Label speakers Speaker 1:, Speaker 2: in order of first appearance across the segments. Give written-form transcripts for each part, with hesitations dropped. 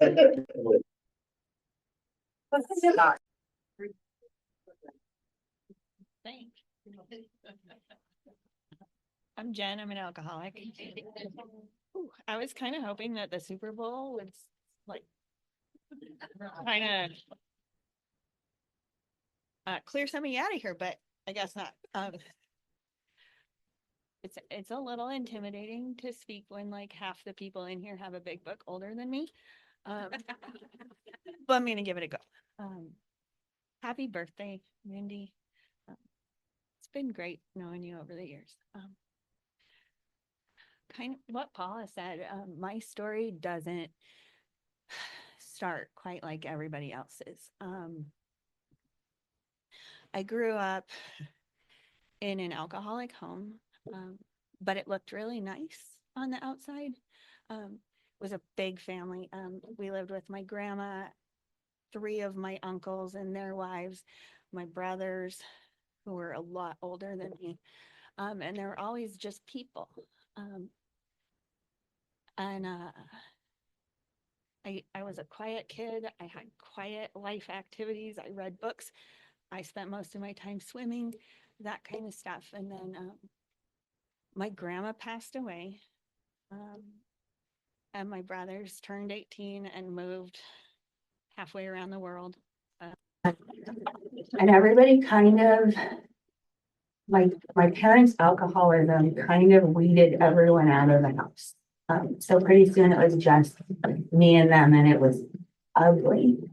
Speaker 1: Thanks. I'm Jen. I'm an alcoholic. Ooh, I was kind of hoping that the Super Bowl would like kind of clear somebody out of here, but I guess not. It's a little intimidating to speak when like half the people in here have a big book older than me. But I'm gonna give it a go. Happy birthday, Mindy. It's been great knowing you over the years. Kind of what Paula said, my story doesn't start quite like everybody else's. I grew up in an alcoholic home, but it looked really nice on the outside. It was a big family. We lived with my grandma, 3 of my uncles and their wives, my brothers, who were a lot older than me. And there were always just people. I was a quiet kid. I had quiet life activities. I read books. I spent most of my time swimming, that kind of stuff. And then my grandma passed away. And my brothers turned 18 and moved halfway around the world.
Speaker 2: And everybody kind of, my parents' alcoholism kind of weeded everyone out of the house. So pretty soon it was just me and them, and it was ugly.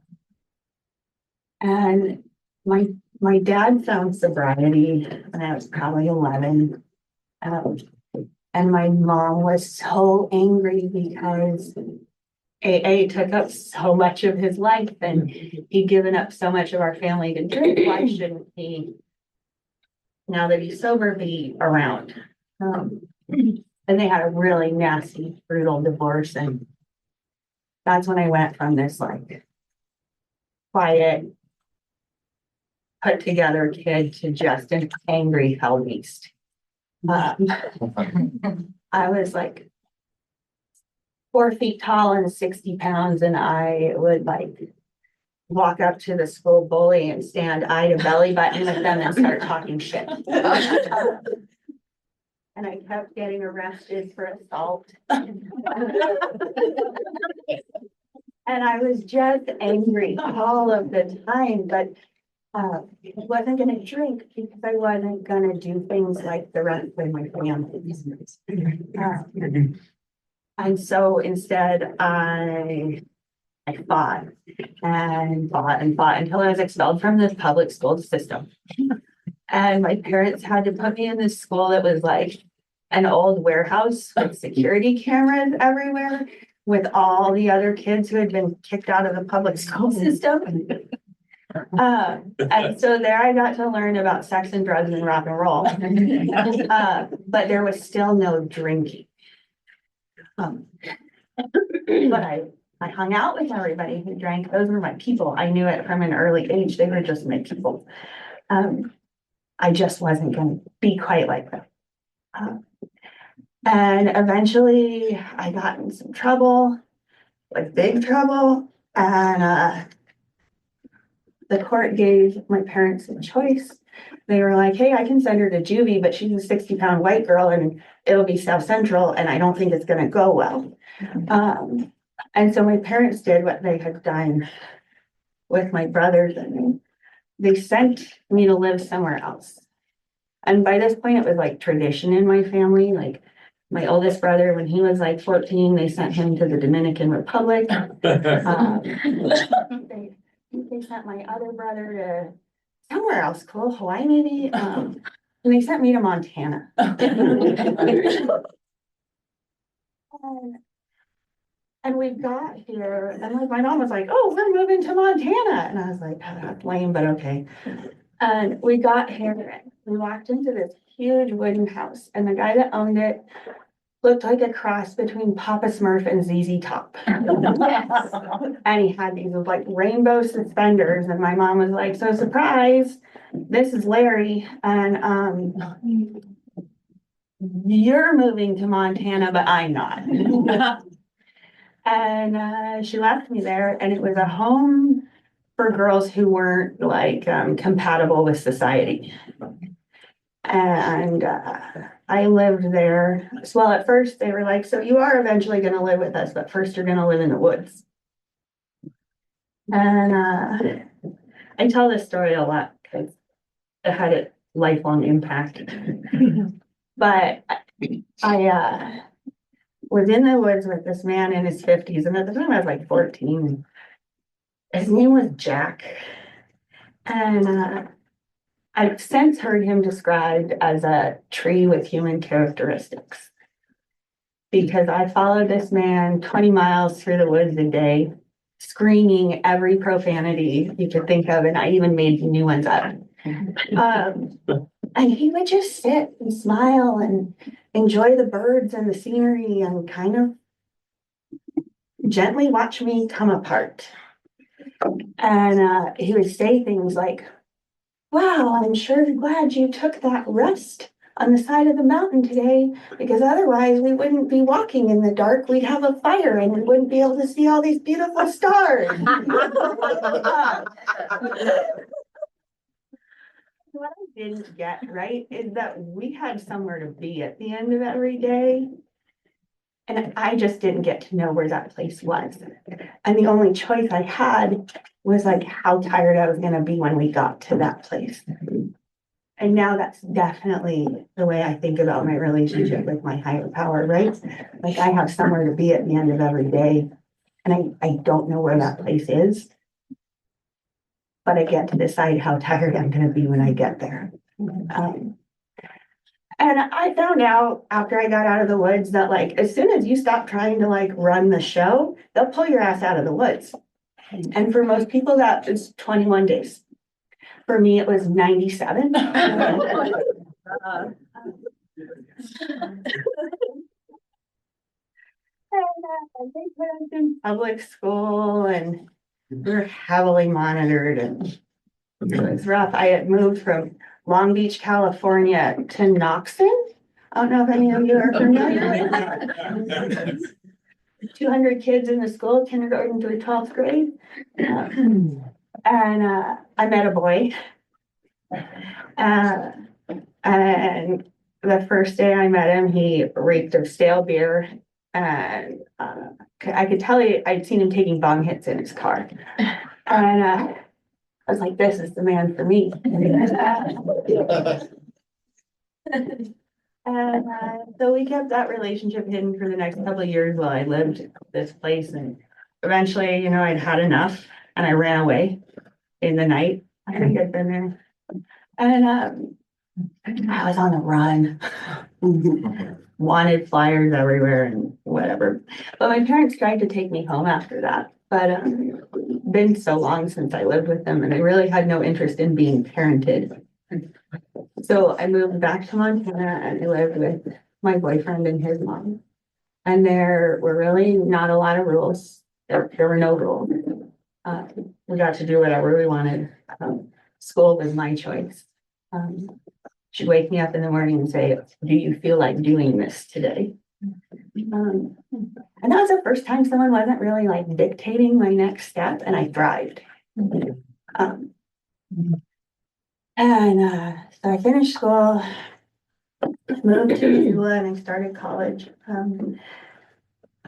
Speaker 2: And my dad found sobriety when I was probably 11. And my mom was so angry because AA took up so much of his life, and he'd given up so much of our family to drink. Why shouldn't he, now that he's sober, be around? And they had a really nasty, brutal divorce. And that's when I went from this like quiet, put together kid to just an angry hell beast. I was like 4 feet tall and 60 pounds, and I would like walk up to the school bully and stand eye to belly button with them and start talking shit. And I kept getting arrested for assault. And I was just angry all of the time, but I wasn't going to drink because I wasn't going to do things like the rest of my family. And so instead, I fought and fought and fought until I was expelled from the public school system. And my parents had to put me in this school that was like an old warehouse with security cameras everywhere, with all the other kids who had been kicked out of the public school system. And so there I got to learn about sex and drugs and rock and roll. But there was still no drinking. But I hung out with everybody who drank. Those were my people. I knew it from an early age. They were just my people. I just wasn't going to be quite like them. And eventually I got in some trouble, like big trouble. And the court gave my parents a choice. They were like, hey, I can send her to juvie, but she's a 60-pound white girl and it'll be South Central, and I don't think it's going to go well. And so my parents did what they had done with my brothers, and they sent me to live somewhere else. And by this point, it was like tradition in my family. Like my oldest brother, when he was like 14, they sent him to the Dominican Republic. They sent my other brother to somewhere else, cool, Hawaii maybe. And they sent me to Montana. And we got here, and like my mom was like, oh, we're moving to Montana. And I was like, oh, that's lame, but okay. And we got here, we walked into this huge wooden house, and the guy that owned it looked like a cross between Papa Smurf and ZZ Top. And he had these like rainbow suspenders, and my mom was like, so surprise, this is Larry, and you're moving to Montana, but I'm not. And she left me there, and it was a home for girls who weren't like compatible with society. And I lived there. Well, at first they were like, so you are eventually going to live with us, but first you're going to live in the woods. And I tell this story a lot because it had a lifelong impact. But I was in the woods with this man in his 50s, and at the time I was like 14. His name was Jack. And I've since heard him described as a tree with human characteristics. Because I followed this man 20 miles through the woods a day, screaming every profanity you could think of, and I even made new ones up. And he would just sit and smile and enjoy the birds and the scenery and kind of gently watch me come apart. And he would say things like, wow, I'm sure glad you took that rest on the side of the mountain today, because otherwise we wouldn't be walking in the dark. We'd have a fire and we wouldn't be able to see all these beautiful stars. What I didn't get, right, is that we had somewhere to be at the end of every day. And I just didn't get to know where that place was. And the only choice I had was like how tired I was going to be when we got to that place. And now that's definitely the way I think about my relationship with my higher power, right? Like I have somewhere to be at the end of every day. And I don't know where that place is. But I get to decide how tired I'm going to be when I get there. And I found out after I got out of the woods that like, as soon as you stop trying to like run the show, they'll pull your ass out of the woods. And for most people, that is 21 days. For me, it was 97. I think when I was in public school and we were heavily monitored and it was rough. I had moved from Long Beach, California to Knoxon. I don't know if any of you are familiar with that. 200 kids in the school, kindergarten through 12th grade. And I met a boy. And the first day I met him, he reeked of stale beer. And I could tell I'd seen him taking bong hits in his car. And I was like, this is the man for me. And so we kept that relationship hidden for the next couple of years while I lived this place. And eventually, you know, I'd had enough and I ran away in the night. I think I'd been there. And I was on the run. Wanted flyers everywhere and whatever. But my parents tried to take me home after that. But been so long since I lived with them and I really had no interest in being parented. So I moved back to Montana and I lived with my boyfriend and his mom. And there were really not a lot of rules. There were no rules. We got to do whatever we wanted. School was my choice. She'd wake me up in the morning and say, do you feel like doing this today? And that was the first time someone wasn't really like dictating my next step, and I thrived. So I finished school, moved to Missoula, and I started college.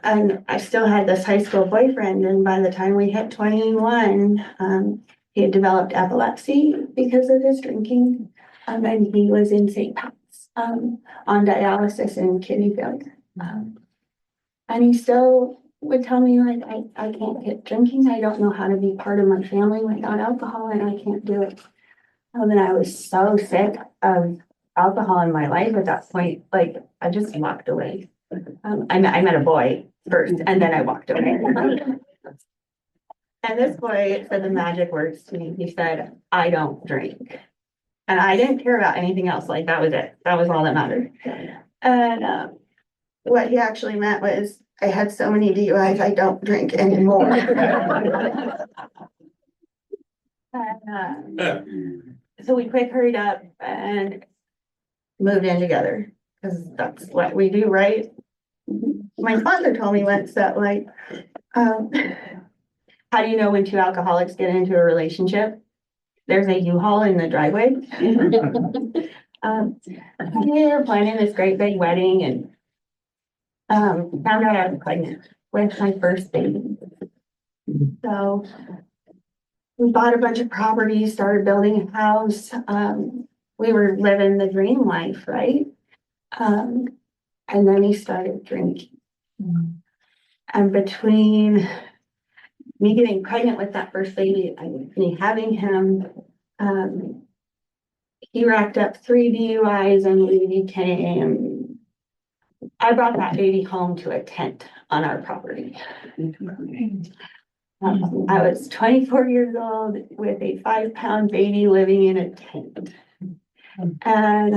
Speaker 2: And I still had this high school boyfriend, and by the time we hit 21, he had developed epilepsy because of his drinking. And he was in St. Pat's on dialysis and kidney failure. And he still would tell me, like, I can't get drinking. I don't know how to be part of my family without alcohol, and I can't do it. And then I was so sick of alcohol in my life at that point, like, I just walked away. I met a boy first, and then I walked away. And this boy said the magic words to me. He said, I don't drink. And I didn't care about anything else. Like, that was it. That was all that mattered. And what he actually meant was, I had so many DUIs, I don't drink anymore. So we quick hurried up and moved in together, because that's what we do, right? My father told me once that like, um, how do you know when two alcoholics get into a relationship? There's a U-Haul in the driveway. We were planning this great big wedding and found out I was pregnant with my first baby. So we bought a bunch of properties, started building a house. We were living the dream life, right? And then he started drinking. And between me getting pregnant with that first baby and me having him, he racked up 3 DUIs and we became, I brought that baby home to a tent on our property. I was 24 years old with a 5-pound baby living in a tent. And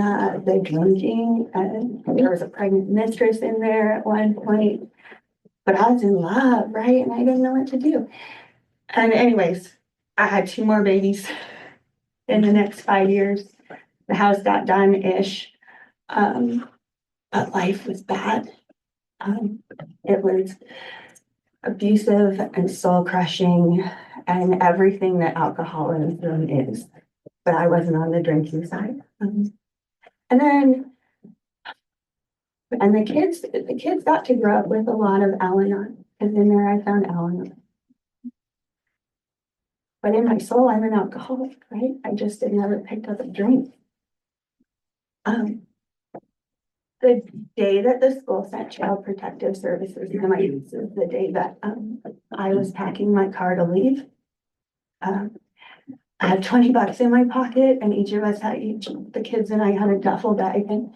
Speaker 2: the drinking, and there was a pregnant mistress in there at one point, but I was in love, right? And I didn't know what to do. And anyways, I had 2 more babies in the next 5 years. The house got done-ish, but life was bad. It was abusive and soul crushing and everything that alcoholism is, but I wasn't on the drinking side. And then, and the kids got to grow up with a lot of Al-Anon, because in there I found Al-Anon. But in my soul, I'm an alcoholic, right? I just had never picked up a drink. The day that the school sent Child Protective Services to my house is the day that I was packing my car to leave. I had $20 in my pocket, and each of us had the kids and I had a duffel bag, and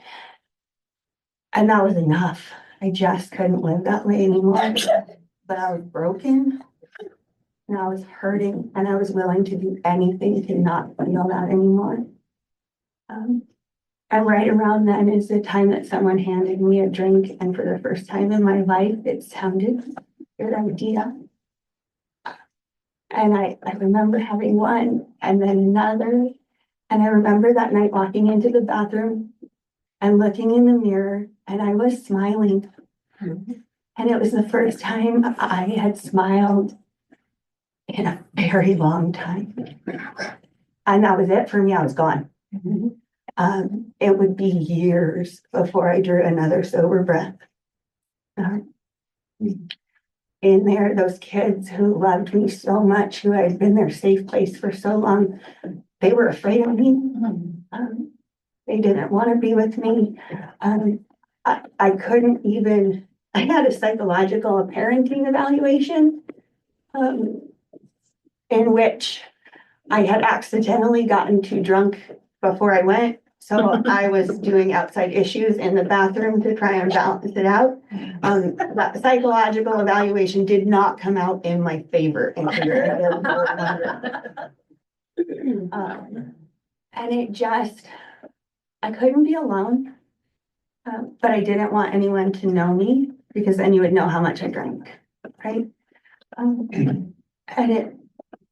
Speaker 2: that was enough. I just couldn't live that way anymore. But I was broken, and I was hurting, and I was willing to do anything to not feel that anymore. And right around then is the time that someone handed me a drink, and for the first time in my life, it sounded a good idea. And I remember having one and then another. And I remember that night walking into the bathroom and looking in the mirror, and I was smiling. And it was the first time I had smiled in a very long time. And that was it for me. I was gone. It would be years before I drew another sober breath. In there, those kids who loved me so much, who had been their safe place for so long, they were afraid of me. They didn't want to be with me. I couldn't even, I had a psychological parenting evaluation in which I had accidentally gotten too drunk before I went. So I was doing outside issues in the bathroom to try and balance it out. That psychological evaluation did not come out in my favor. And it just, I couldn't be alone, but I didn't want anyone to know me, because then you would know how much I drank, right? And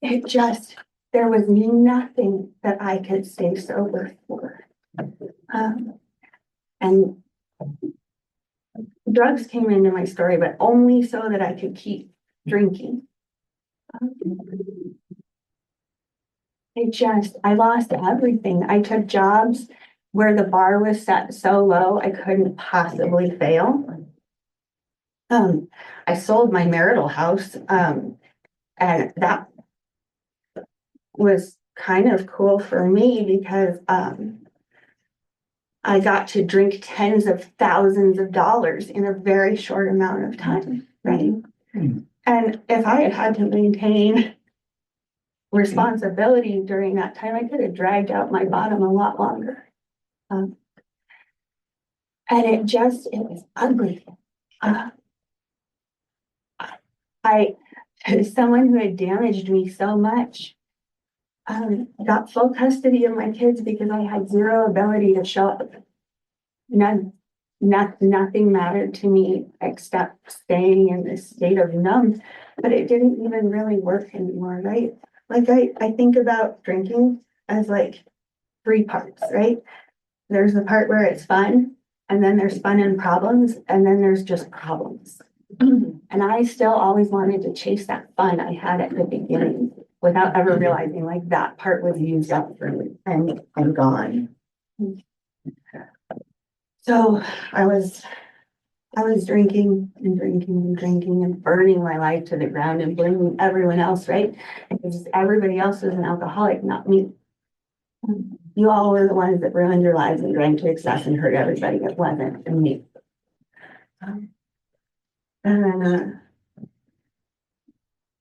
Speaker 2: it just, there was nothing that I could stay sober for. And drugs came into my story, but only so that I could keep drinking. I lost everything. I took jobs where the bar was set so low I couldn't possibly fail. I sold my marital house, and that was kind of cool for me because I got to drink tens of thousands of dollars in a very short amount of time, right? And if I had had to maintain responsibility during that time, I could have dragged out my bottom a lot longer. And it was ugly. Someone who had damaged me so much, got full custody of my kids because I had zero ability to show up. Nothing mattered to me except staying in this state of numb, but it didn't even really work anymore, right? Like I think about drinking as like 3 parts, right? There's the part where it's fun, and then there's fun and problems, and then there's just problems. And I still always wanted to chase that fun I had at the beginning without ever realizing like that part was used up for me and gone. So I was drinking and drinking and drinking and burning my life to the ground and blaming everyone else, right? Because everybody else was an alcoholic, not me. You all were the ones that ruined your lives and drank to excess and hurt everybody. It wasn't me. And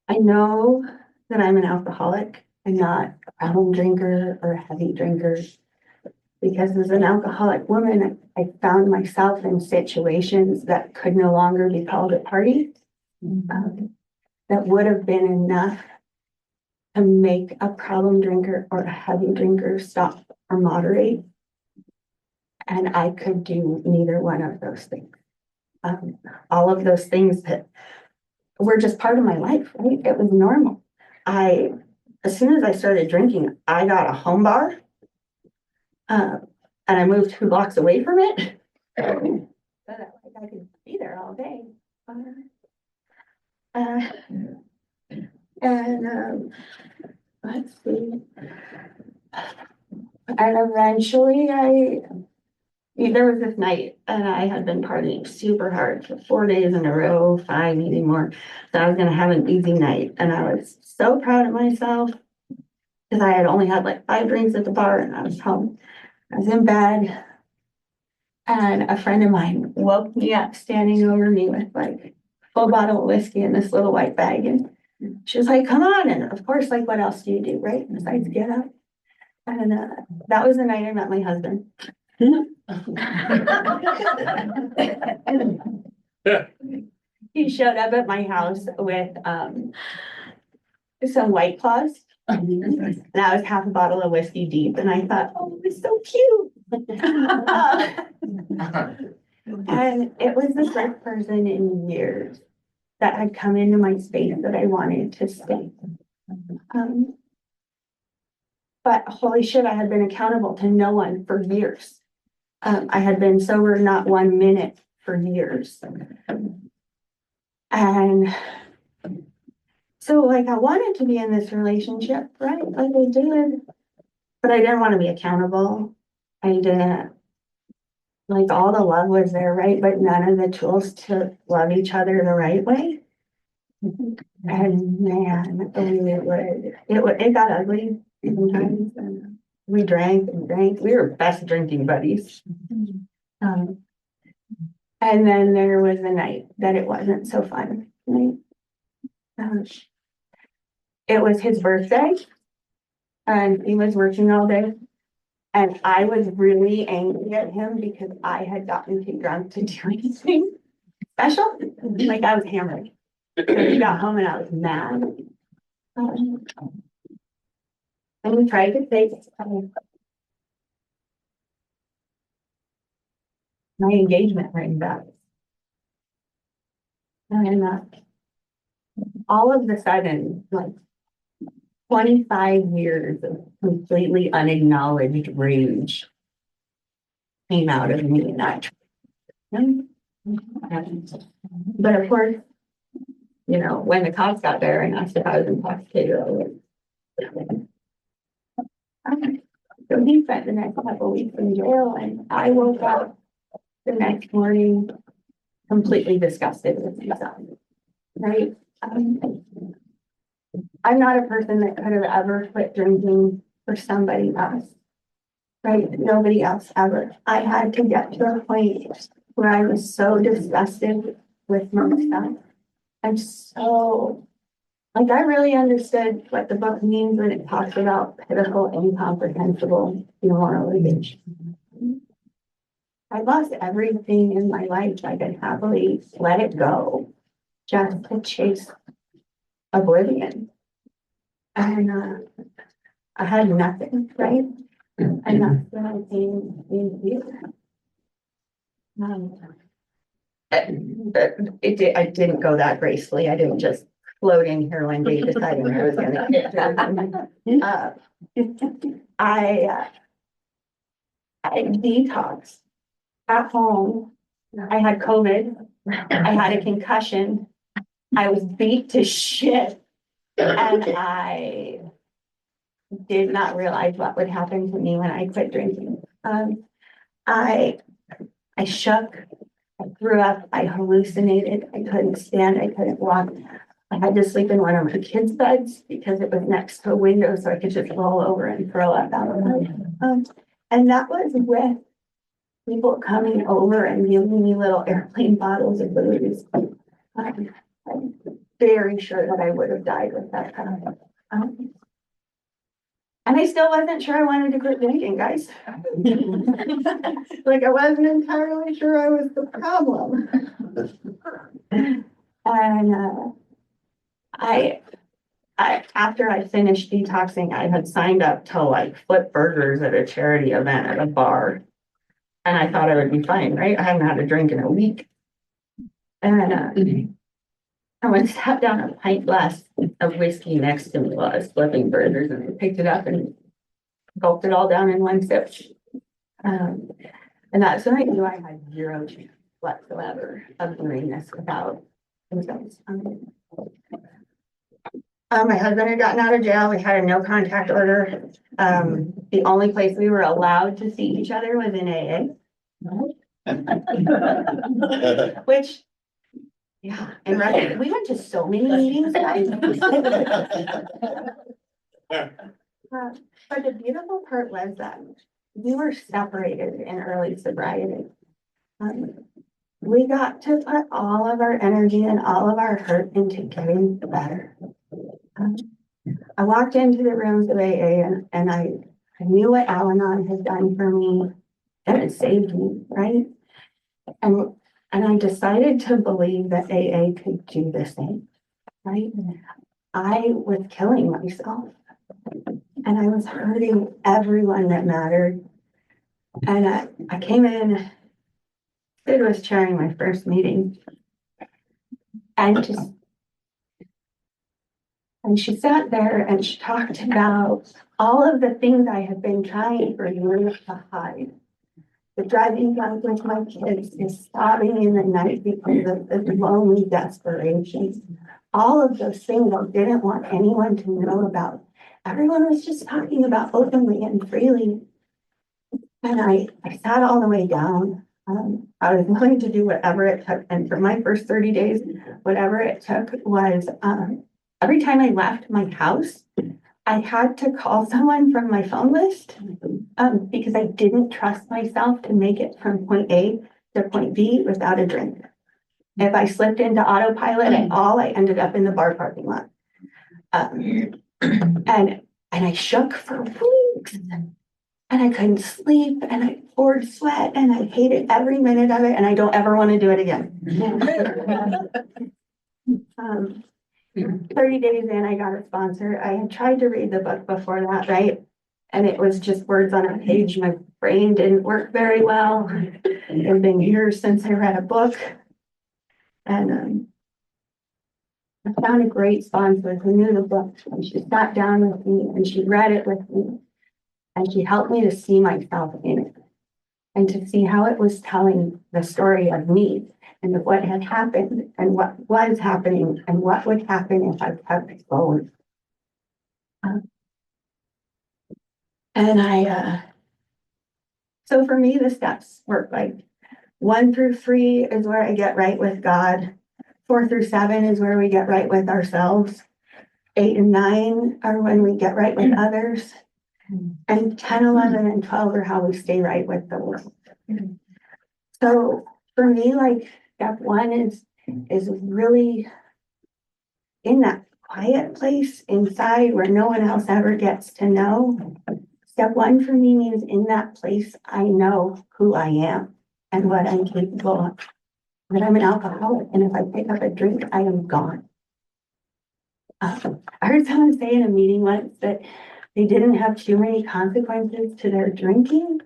Speaker 2: I know that I'm an alcoholic. I'm not a problem drinker or a heavy drinker. Because as an alcoholic woman, I found myself in situations that could no longer be called a party. That would have been enough to make a problem drinker or a heavy drinker stop or moderate. And I could do neither one of those things. All of those things that were just part of my life, right? It was normal. As soon as I started drinking, I got a home bar. And I moved 2 blocks away from it. So that I could be there all day. Let's see. And eventually there was this night and I had been partying super hard for 4 days in a row, 5 maybe more. So I was gonna have an easy night. And I was so proud of myself because I had only had like 5 drinks at the bar and I was home. I was in bed and a friend of mine woke me up standing over me with like full bottle of whiskey in this little white bag. And she was like, come on. And of course, like, what else do you do, right? Besides get up. And that was the night I met my husband. He showed up at my house with some White Claws. And I was half a bottle of whiskey deep, and I thought, oh, it's so cute. And it was the first person in years that had come into my space that I wanted to stay. But holy shit, I had been accountable to no one for years. I had been sober not 1 minute for years. And so like I wanted to be in this relationship, right? Like I did, but I didn't want to be accountable. I didn't, like all the love was there, right? But none of the tools to love each other the right way. And man, it got ugly sometimes. And we drank and drank. We were best drinking buddies. And then there was a night that it wasn't so fun, right? It was his birthday and he was working all day. And I was really angry at him because I had gotten too drunk to do anything special. Like I was hammered. So he got home and I was mad. And we tried to take my engagement ring back. And all of a sudden, like 25 years of completely unacknowledged rage came out of me that. But of course, you know, when the cops got there and asked if I was intoxicated, I was so he spent the next couple of weeks in jail, and I woke up the next morning completely disgusted with myself. Right? I'm not a person that could have ever quit drinking for somebody else. Right? Nobody else ever. I had to get to a point where I was so disgusted with myself. I'm so, like, I really understood what the book means when it talks about pitiful, incomprehensible demoralization. I lost everything in my life. I could happily let it go just to chase oblivion. And I had nothing, right? And that's when I came in here. I didn't go that gracefully. I didn't just float in here one day deciding I was gonna get I detoxed at home, I had COVID, I had a concussion, I was beat to shit, and I did not realize what would happen to me when I quit drinking. I shook, I threw up, I hallucinated, I couldn't stand, I couldn't walk. I had to sleep in one of my kids' beds because it was next to a window, so I could just roll over and throw up out of it. And that was with people coming over and giving me little airplane bottles of booze. I'm very sure that I would have died with that kind of. And I still wasn't sure I wanted to quit drinking, guys. Like, I wasn't entirely sure I was the problem. And I, after I finished detoxing, I had signed up to like flip burgers at a charity event at a bar. And I thought I would be fine, right? I haven't had a drink in a week. And I went and sat down a pint glass of whiskey next to me while I was flipping burgers, and I picked it up and gulped it all down in one sip. And that's when I knew I had zero chance whatsoever of doing this without themselves. My husband had gotten out of jail. We had a no contact order. The only place we were allowed to see each other was in AA. Which, yeah, and right, we went to so many meetings, guys. But the beautiful part was that we were separated in early sobriety. We got to put all of our energy and all of our hurt into getting better. I walked into the rooms of AA and I knew what Al-Anon had done for me, and it saved me, right? And I decided to believe that AA could do the same, right? I was killing myself and I was hurting everyone that mattered. And I came in, Sid was chairing my first meeting, and she sat there and she talked about all of the things I had been trying for years to hide. The driving drunk with my kids, the sobbing in the night because of the lonely desperation. All of those things I didn't want anyone to know about. Everyone was just talking about openly and freely. And I sat all the way down. I was willing to do whatever it took. And for my first 30 days, whatever it took was every time I left my house, I had to call someone from my phone list because I didn't trust myself to make it from point A to point B without a drink. If I slipped into autopilot at all, I ended up in the bar parking lot. And I shook for weeks, and I couldn't sleep, and I poured sweat, and I hated every minute of it, and I don't ever want to do it again. 30 days in, I got a sponsor. I had tried to read the book before that, right? And it was just words on a page. My brain didn't work very well. It had been years since I read a book. And I found a great sponsor who knew the book. And she sat down with me and she read it with me. And she helped me to see myself in it and to see how it was telling the story of me and of what had happened and what was happening and what would happen if I kept going. So for me, the steps work like 1 through 3 is where I get right with God. 4 through 7 is where we get right with ourselves. 8 and 9 are when we get right with others. And 10, 11, and 12 are how we stay right with the world. So for me, like step 1 is really in that quiet place inside where no one else ever gets to know. Step 1 for me means in that place, I know who I am and what I'm capable of. That I'm an alcoholic, and if I pick up a drink, I am gone. I heard someone say in a meeting once that they didn't have too many consequences to their drinking.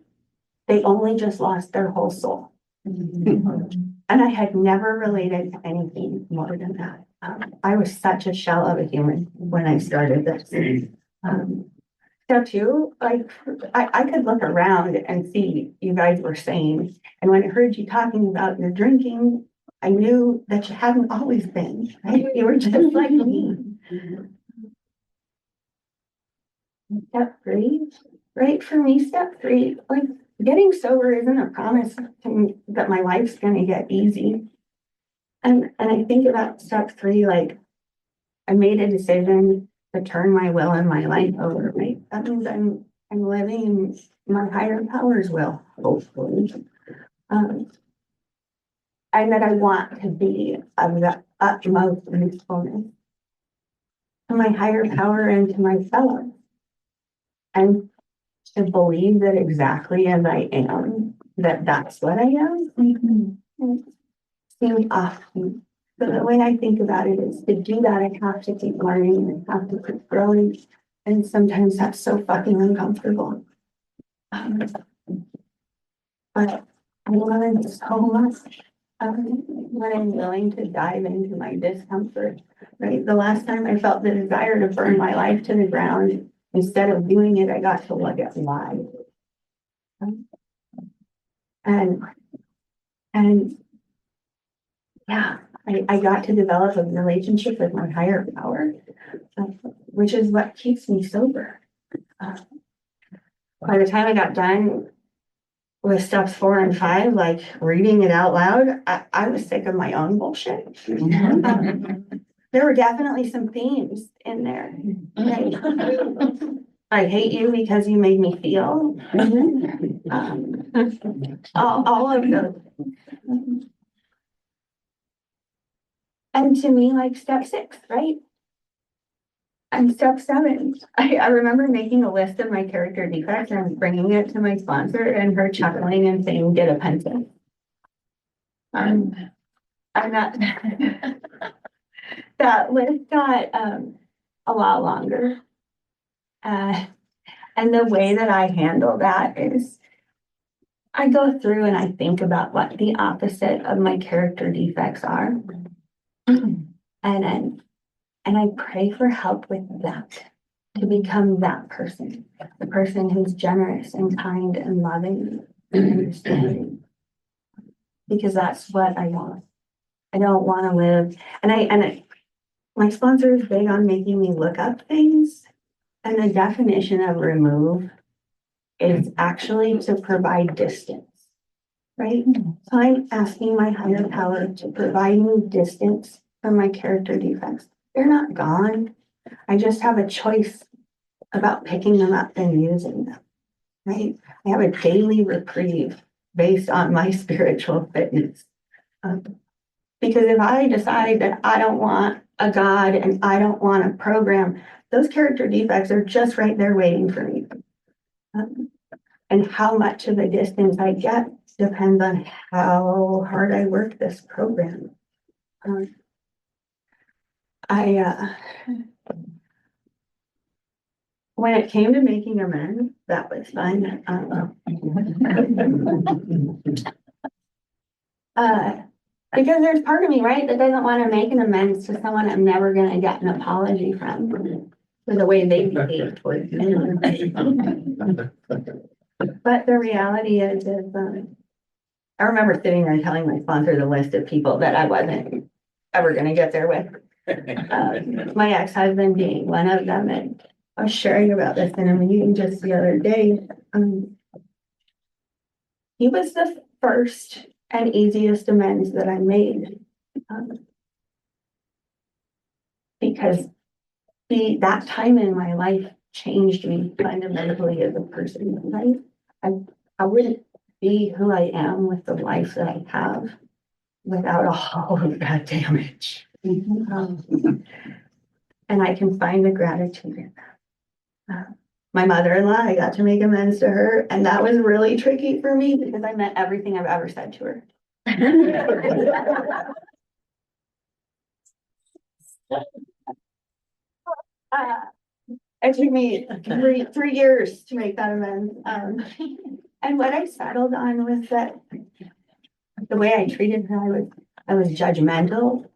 Speaker 2: They only just lost their whole soul. And I had never related to anything more than that. I was such a shell of a human when I started this. Step step two, like, I could look around and see you guys were sane. And when I heard you talking about your drinking, I knew that you hadn't always been, right? You were just like me. Step three, right? For me, step three, like, getting sober isn't a promise to me that my life's gonna get easy. And I think about step three, like, I made a decision to turn my will and my life over, right? That means I'm living in my higher powers will, hopefully. And that I want to be of the utmost usefulness to my higher power and to myself. And to believe that exactly as I am, that that's what I am, seems off to me. So the way I think about it is to do that, I have to keep learning and I have to keep growing. And sometimes that's so fucking uncomfortable. But I learned so much when I'm willing to dive into my discomfort, right? The last time I felt the desire to burn my life to the ground, instead of doing it, I got to look at why. And yeah, I got to develop a relationship with my higher power, which is what keeps me sober. By the time I got done with steps 4 and 5, like reading it out loud, I was sick of my own bullshit. There were definitely some themes in there. Right? I hate you because you made me feel. All of those. And to me, like step 6, right? And step 7, I remember making a list of my character defects and bringing it to my sponsor and her chuckling and saying, get a pencil. I'm not, that list got a lot longer. And the way that I handle that is I go through and I think about what the opposite of my character defects are. And I pray for help with that, to become that person, the person who's generous and kind and loving and understanding. Because that's what I want. I don't want to live, my sponsor is big on making me look up things. And the definition of remove is actually to provide distance, right? So I'm asking my higher power to provide me distance from my character defects. They're not gone. I just have a choice about picking them up and using them, right? I have a daily reprieve based on my spiritual fitness. Because if I decide that I don't want a God and I don't want a program, those character defects are just right there waiting for me. And how much of a distance I get depends on how hard I work this program. When it came to making amends, that was fun. Because there's part of me, right, that doesn't want to make an amends to someone I'm never going to get an apology from for the way they behave towards me. But the reality is I remember sitting there telling my sponsor the list of people that I wasn't ever going to get there with. My ex-husband being one of them, and I was sharing about this in a meeting just the other day. He was the first and easiest amends that I made. Because that time in my life changed me fundamentally as a person, right? I wouldn't be who I am with the life that I have without all of that damage. And I can find the gratitude in that. My mother-in-law, I got to make amends to her, and that was really tricky for me because I meant everything I've ever said to her. It took me 3 years to make that amends. And what I settled on was that the way I treated her, I was judgmental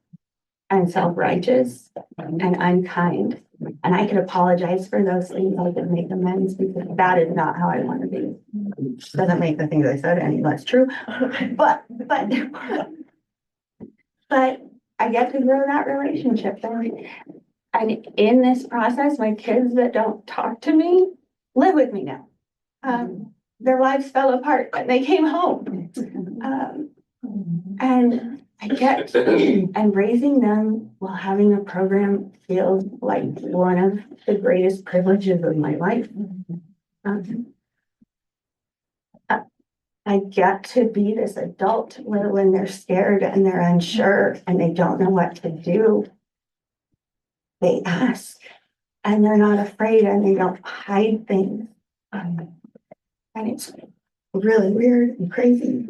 Speaker 2: and self-righteous and unkind. And I could apologize for those things, I could make amends, because that is not how I want to be. Doesn't make the things I said any less true, but I get to grow that relationship. And in this process, my kids that don't talk to me live with me now. Their lives fell apart, but they came home. And I get, and raising them while having a program feels like one of the greatest privileges of my life. I get to be this adult where when they're scared and they're unsure and they don't know what to do, they ask and they're not afraid and they don't hide things. And it's really weird and crazy.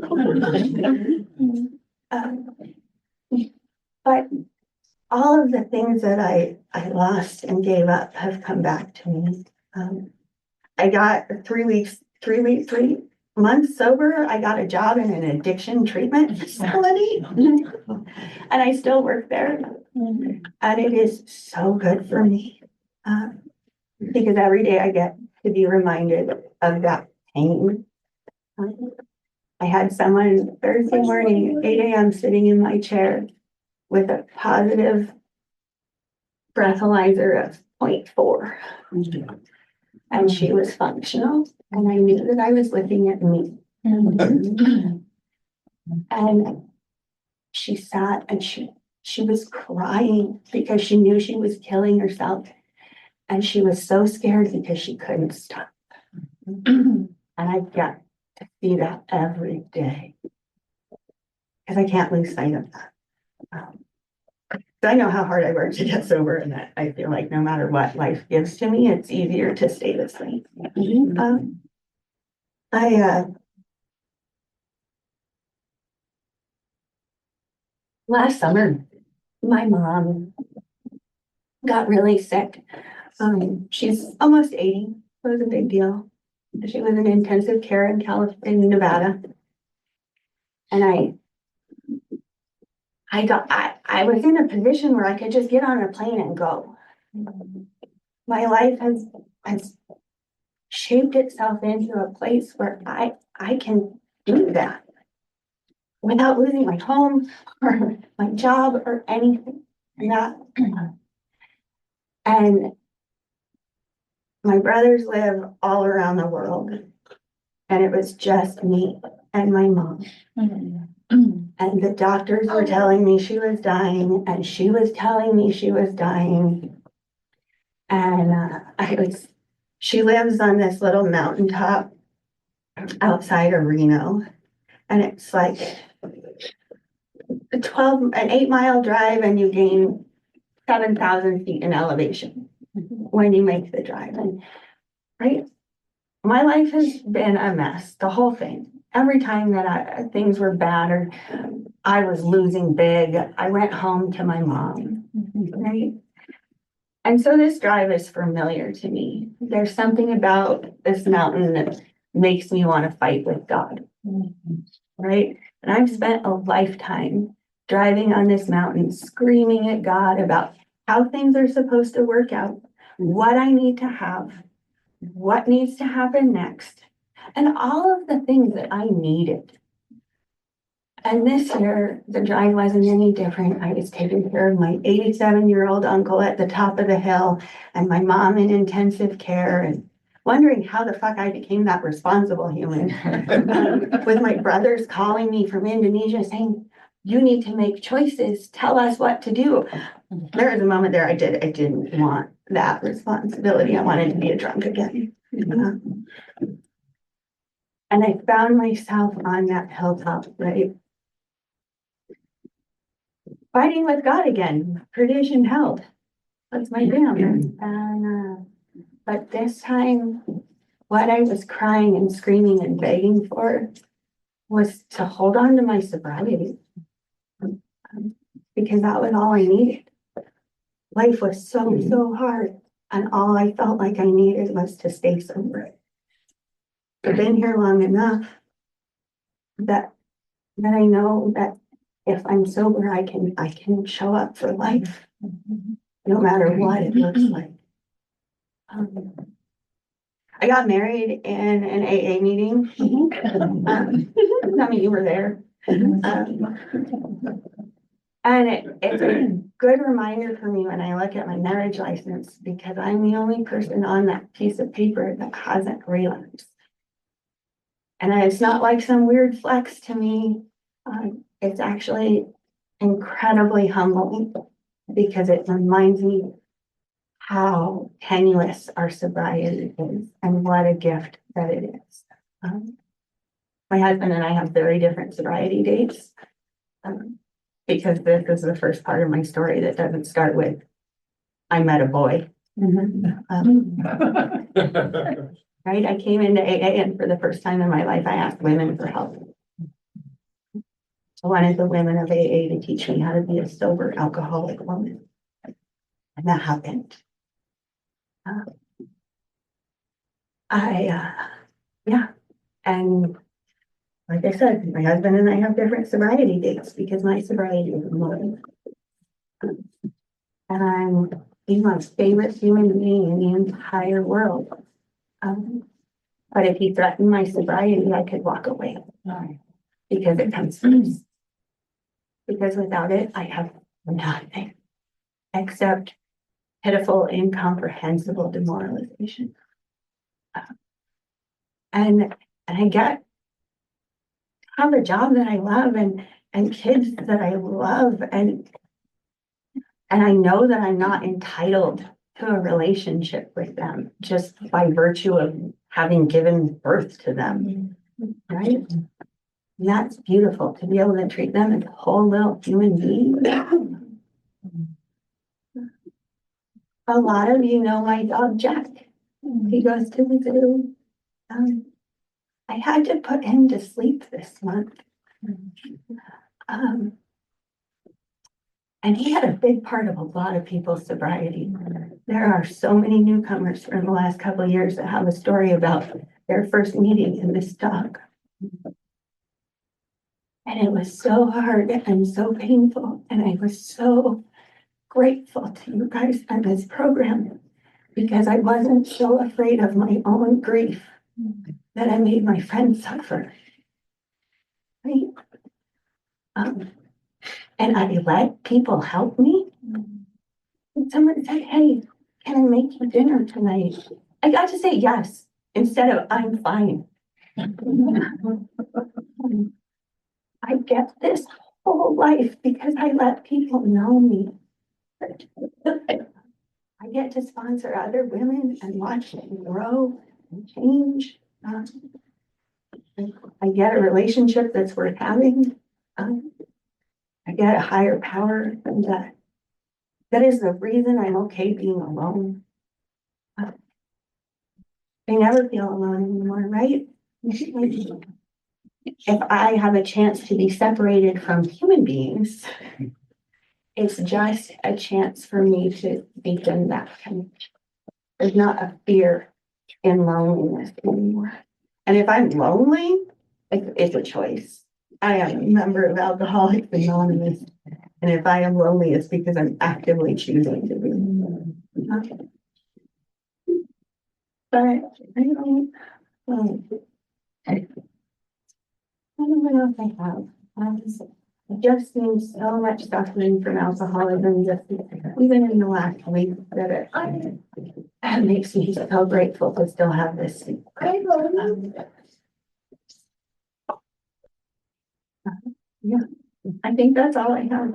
Speaker 2: But all of the things that I lost and gave up have come back to me. I got 3 months sober. I got a job in an addiction treatment facility. And I still work there. And it is so good for me. Because every day I get to be reminded of that pain. I had someone Thursday morning, 8 a.m. sitting in my chair with a positive breathalyzer of 0.4. And she was functional, and I knew that I was looking at me. And she sat and she was crying because she knew she was killing herself. And she was so scared because she couldn't stop. And I get to see that every day. Because I can't lose sight of that. So I know how hard I worked to get sober, and that I feel like no matter what life gives to me, it's easier to stay the same. Last summer, my mom got really sick. She's almost 80, so it was a big deal. She was in intensive care in Nevada. And I was in a position where I could just get on a plane and go. My life has shaped itself into a place where I can do that without losing my home or my job or anything. And my brothers live all around the world, and it was just me and my mom. And the doctors were telling me she was dying, and she was telling me she was dying. And she lives on this little mountaintop outside of Reno. And it's like an 8-mile drive, and you gain 7,000 feet in elevation when you make the drive. And right, my life has been a mess, the whole thing. Every time that things were bad or I was losing big, I went home to my mom, right? And so this drive is familiar to me. There's something about this mountain that makes me want to fight with God, right? And I've spent a lifetime driving on this mountain, screaming at God about how things are supposed to work out, what I need to have, what needs to happen next, and all of the things that I needed. And this year, the drive wasn't any different. I was taking care of my 87-year-old uncle at the top of the hill and my mom in intensive care, and wondering how the fuck I became that responsible human. With my brothers calling me from Indonesia saying, you need to make choices. Tell us what to do. There was a moment there I didn't want that responsibility. I wanted to be a drunk again. And I found myself on that hilltop, right? Fighting with God again, perdition held. That's my jam. And but this time, what I was crying and screaming and begging for was to hold on to my sobriety, because that was all I needed. Life was so hard, and all I felt like I needed was to stay sober. I've been here long enough that I know that if I'm sober, I can show up for life, no matter what it looks like. I got married in an AA meeting. I mean, you were there. Um, And it's a good reminder for me when I look at my marriage license, because I'm the only person on that piece of paper that hasn't relapsed. And it's not like some weird flex to me. It's actually incredibly humbling, because it reminds me how tenuous our sobriety is and what a gift that it is. My husband and I have very different sobriety dates. Because this is the first part of my story that doesn't start with, I met a boy. Right, I came into AA, and for the first time in my life, I asked women for help. I wanted the women of AA to teach me how to be a sober alcoholic woman. And that happened. Yeah, and like I said, my husband and I have different sobriety dates because my sobriety is low. And I'm the most favorite human being in the entire world. But if he threatened my sobriety, I could walk away. Because it comes first. Because without it, I have nothing except pitiful, incomprehensible demoralization. And I get have a job that I love and kids that I love, and I know that I'm not entitled to a relationship with them just by virtue of having given birth to them, right? And that's beautiful, to be able to treat them as a whole little human being. A lot of you know my dog Jack. He goes to the zoo. I had to put him to sleep this month. And he had a big part of a lot of people's sobriety. There are so many newcomers from the last couple of years that have a story about their first meeting in this dog. And it was so hard and so painful. And I was so grateful to you guys and this program, because I wasn't so afraid of my own grief that I made my friends suffer. Right? And I let people help me. And someone said, hey, can I make you dinner tonight? I got to say yes, instead of I'm fine. I get this whole life because I let people know me. I get to sponsor other women and watch them grow and change. I get a relationship that's worth having. I get a higher power, and that is the reason I'm okay being alone. I never feel alone anymore, right? If I have a chance to be separated from human beings, it's just a chance for me to deepen that connection. There's not a fear in loneliness anymore. And if I'm lonely, it's a choice. I am a member of Alcoholics Anonymous. And if I am lonely, it's because I'm actively choosing to be. Okay. But I don't know if I have. I've just seen so much suffering from alcoholism, just even in the last week, that it makes me so grateful to still have this. Yeah, I think that's all I have.